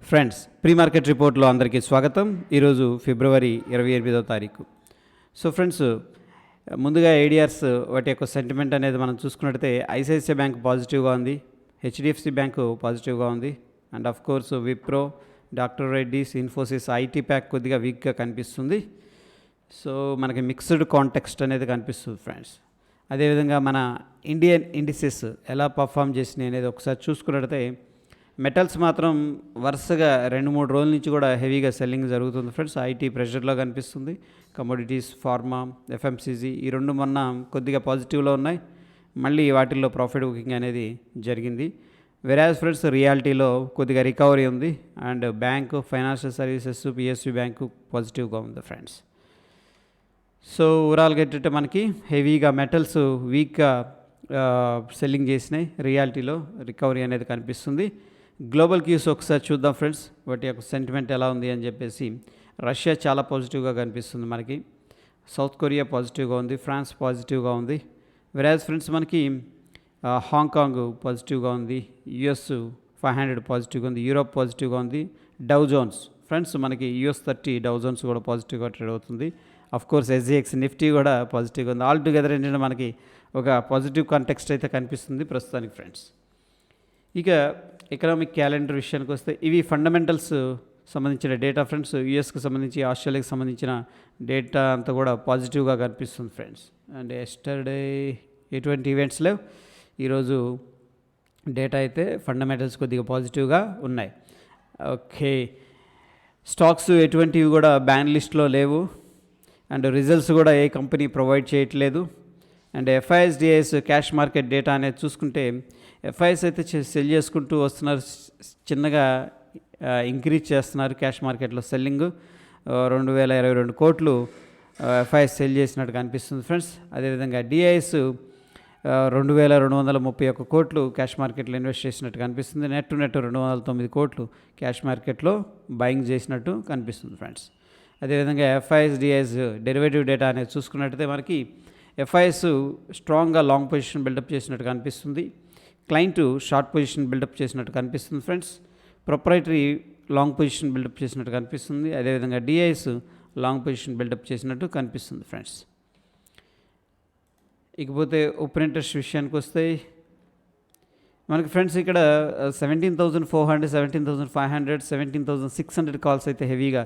Friends, pre market రిపోర్ట్లో అందరికీ స్వాగతం. ఈరోజు ఫిబ్రవరి 28వ తారీఖు. సో ఫ్రెండ్స్, ముందుగా ఏడిఆర్స్ వాటి యొక్క సెంటిమెంట్ అనేది మనం చూసుకున్నట్టయితే ఐసిఐసిఐ బ్యాంక్ పాజిటివ్గా ఉంది, హెచ్డిఎఫ్సి బ్యాంకు పాజిటివ్గా ఉంది, and of course Wipro, Doctor Reddy's, Infosys, IT pack కొద్దిగా వీక్గా కనిపిస్తుంది. సో మనకి మిక్స్డ్ కాంటెక్స్ట్ అనేది కనిపిస్తుంది ఫ్రెండ్స్. అదేవిధంగా మన ఇండియన్ ఇండిసెస్ ఎలా పర్ఫామ్ చేసినాయి అనేది ఒకసారి చూసుకున్నట్టయితే మెటల్స్ మాత్రం వరుసగా 2-3 రోజుల నుంచి కూడా హెవీగా సెల్లింగ్ జరుగుతుంది ఫ్రెండ్స్. ఐటీ ప్రెషర్లో కనిపిస్తుంది. కమోడిటీస్, ఫార్మా, ఎఫ్ఎంసీజీ ఈ రెండు మొన్న కొద్దిగా పాజిటివ్లో ఉన్నాయి. మళ్ళీ వాటిల్లో ప్రాఫిట్ బుకింగ్ అనేది జరిగింది. వెరాజ్ ఫ్రెండ్స్, రియాలిటీలో కొద్దిగా రికవరీ ఉంది. And bank, financial services, PSU bank పాజిటివ్గా ఉంది ఫ్రెండ్స్. సో ఓవరాల్గా ఏంటంటే మనకి హెవీగా మెటల్స్ వీక్గా సెల్లింగ్ చేసినాయి. రియాలిటీలో రికవరీ అనేది కనిపిస్తుంది. గ్లోబల్ క్యూస్ ఒకసారి చూద్దాం ఫ్రెండ్స్, వాటి యొక్క సెంటిమెంట్ ఎలా ఉంది అని చెప్పేసి. రష్యా చాలా పాజిటివ్గా కనిపిస్తుంది మనకి. సౌత్ కొరియా పాజిటివ్గా ఉంది. ఫ్రాన్స్ పాజిటివ్గా ఉంది. వెరాజ్ ఫ్రెండ్స్ మనకి హాంకాంగ్ పాజిటివ్గా ఉంది. యుఎస్ 500 పాజిటివ్గా ఉంది. యూరోప్ పాజిటివ్గా ఉంది. డౌ జోన్స్ ఫ్రెండ్స్ మనకి US 30 డౌ జోన్స్ కూడా పాజిటివ్గా ట్రేడ్ అవుతుంది. కోర్స్ SGX నిఫ్టీ కూడా పాజిటివ్గా ఉంది. ఆల్ టుగెదర్ ఏంటంటే మనకి ఒక పాజిటివ్ కాంటెక్స్ట్ అయితే కనిపిస్తుంది ప్రస్తుతానికి ఫ్రెండ్స్. ఇక ఎకనామిక్ క్యాలెండర్ విషయానికి వస్తే ఇవి ఫండమెంటల్స్ సంబంధించిన డేటా ఫ్రెండ్స్. యూఎస్కి సంబంధించి, ఆస్ట్రేలియాకి సంబంధించిన డేటా అంతా కూడా పాజిటివ్గా కనిపిస్తుంది ఫ్రెండ్స్. అండ్ ఎస్టర్డే ఎటువంటి ఈవెంట్స్ లేవు. ఈరోజు డేటా అయితే ఫండమెంటల్స్ కొద్దిగా పాజిటివ్గా ఉన్నాయి. ఓకే, స్టాక్స్ ఎటువంటివి కూడా బ్యాన్ లిస్ట్లో లేవు. అండ్ రిజల్ట్స్ కూడా ఏ కంపెనీ ప్రొవైడ్ చేయట్లేదు. And FISDIS cash market data అనేది చూసుకుంటే FIS అయితే సెల్ చేసుకుంటూ వస్తున్నారు. చిన్నగా ఇంక్రీజ్ చేస్తున్నారు క్యాష్ మార్కెట్లో సెల్లింగ్. 2022 కోట్లు FIS సెల్ చేసినట్టు కనిపిస్తుంది ఫ్రెండ్స్. అదేవిధంగా DIS 2231 కోట్లు క్యాష్ మార్కెట్లో ఇన్వెస్ట్ చేసినట్టు కనిపిస్తుంది. నెట్ 209 కోట్లు క్యాష్ మార్కెట్లో బయింగ్ చేసినట్టు కనిపిస్తుంది ఫ్రెండ్స్. అదేవిధంగా FISDIS డెరివేటివ్ డేటా అనేది చూసుకున్నట్టయితే మనకి FIS స్ట్రాంగ్గా లాంగ్ పొజిషన్ బిల్డప్ చేసినట్టు కనిపిస్తుంది. క్లయింట్ షార్ట్ పొజిషన్ బిల్డప్ చేసినట్టు కనిపిస్తుంది friends. Proprietary long position buildup చేసినట్టు కనిపిస్తుంది. అదేవిధంగా DIS లాంగ్ పొజిషన్ బిల్డప్ చేసినట్టు కనిపిస్తుంది ఫ్రెండ్స్. ఇకపోతే ఓపెన్ ఇంట్రెస్ట్ విషయానికి వస్తే మనకి ఫ్రెండ్స్ ఇక్కడ 17,400, 17,500, 17,600 కాల్స్ అయితే హెవీగా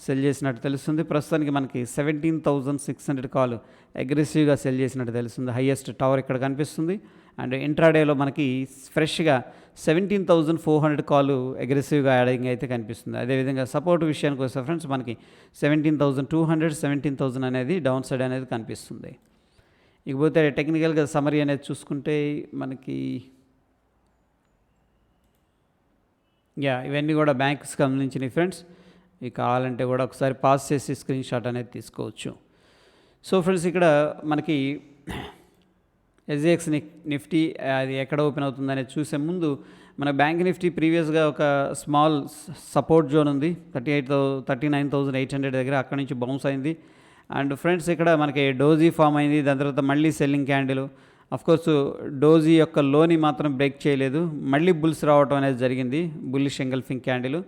సెల్ చేసినట్టు తెలుస్తుంది. ప్రస్తుతానికి మనకి 17,600 కాల్ అగ్రెసివ్గా సెల్ చేసినట్టు తెలుస్తుంది. హైయెస్ట్ టవర్ ఇక్కడ కనిపిస్తుంది. అండ్ ఇంట్రాడేలో మనకి ఫ్రెష్గా 17,400 కాల్ అగ్రెసివ్గా యాడింగ్ అయితే కనిపిస్తుంది. అదేవిధంగా సపోర్ట్ విషయానికి వస్తే ఫ్రెండ్స్ మనకి 17,200, 17,000 అనేది డౌన్ సైడ్ అనేది కనిపిస్తుంది. ఇకపోతే టెక్నికల్గా సమరీ అనేది చూసుకుంటే మనకి ఇవన్నీ కూడా బ్యాంక్స్ సంబంధించినవి ఫ్రెండ్స్. ఇక కావాలంటే కూడా ఒకసారి పాస్ చేసి స్క్రీన్ షాట్ అనేది తీసుకోవచ్చు. సో ఫ్రెండ్స్, ఇక్కడ మనకి SGX నిఫ్టీ అది ఎక్కడ ఓపెన్ అవుతుంది అనేది చూసే ముందు మన బ్యాంక్ నిఫ్టీ ప్రీవియస్గా ఒక స్మాల్ సపోర్ట్ జోన్ ఉంది 39,800 దగ్గర. అక్కడ నుంచి బౌన్స్ అయింది. అండ్ ఫ్రెండ్స్ ఇక్కడ మనకి డోజీ ఫామ్ అయింది. దాని తర్వాత మళ్ళీ సెల్లింగ్ క్యాండిల్. కోర్స్ డోజీ యొక్క లోని మాత్రం బ్రేక్ చేయలేదు. మళ్ళీ బుల్స్ రావడం అనేది జరిగింది. Bullish engulfing candle.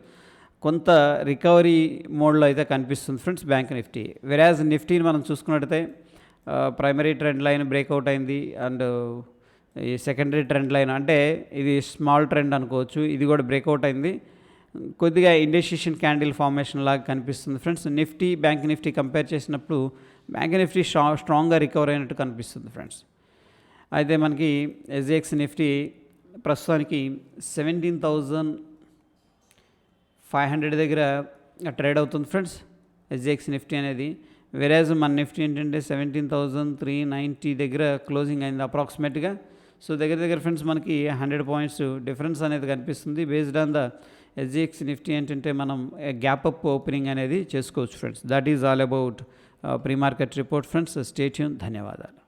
కొంత రికవరీ మోడ్లో అయితే కనిపిస్తుంది ఫ్రెండ్స్ బ్యాంక్ నిఫ్టీ. వెరాజ్ నిఫ్టీని మనం చూసుకున్నట్టయితే ప్రైమరీ ట్రెండ్ లైన్ బ్రేక్అవుట్ అయింది. అండ్ ఈ సెకండరీ ట్రెండ్ లైన్ అంటే ఇది స్మాల్ ట్రెండ్ అనుకోవచ్చు, ఇది కూడా బ్రేక్అవుట్ అయింది. కొద్దిగా ఇండెసిషన్ క్యాండిల్ ఫార్మేషన్ లాగా కనిపిస్తుంది friends. Nifty bank Nifty compare చేసినప్పుడు బ్యాంక్ నిఫ్టీ స్ట్రాంగ్గా రికవర్ అయినట్టు కనిపిస్తుంది ఫ్రెండ్స్. అయితే మనకి SGX నిఫ్టీ ప్రస్తుతానికి 17,500 దగ్గర ట్రేడ్ అవుతుంది ఫ్రెండ్స్ SGX నిఫ్టీ అనేది. వెరాజ్ మన నిఫ్టీ ఏంటంటే 17,390 దగ్గర క్లోజింగ్ అయింది అప్రాక్సిమేట్గా. సో దగ్గర ఫ్రెండ్స్ మనకి 100 పాయింట్స్ డిఫరెన్స్ అనేది కనిపిస్తుంది. Based on the SGX Nifty ఏంటంటే మనం గ్యాప్ అప్ ఓపెనింగ్ అనేది చేసుకోవచ్చు friends. That is all about pre market report friends. Stay tune. ధన్యవాదాలు.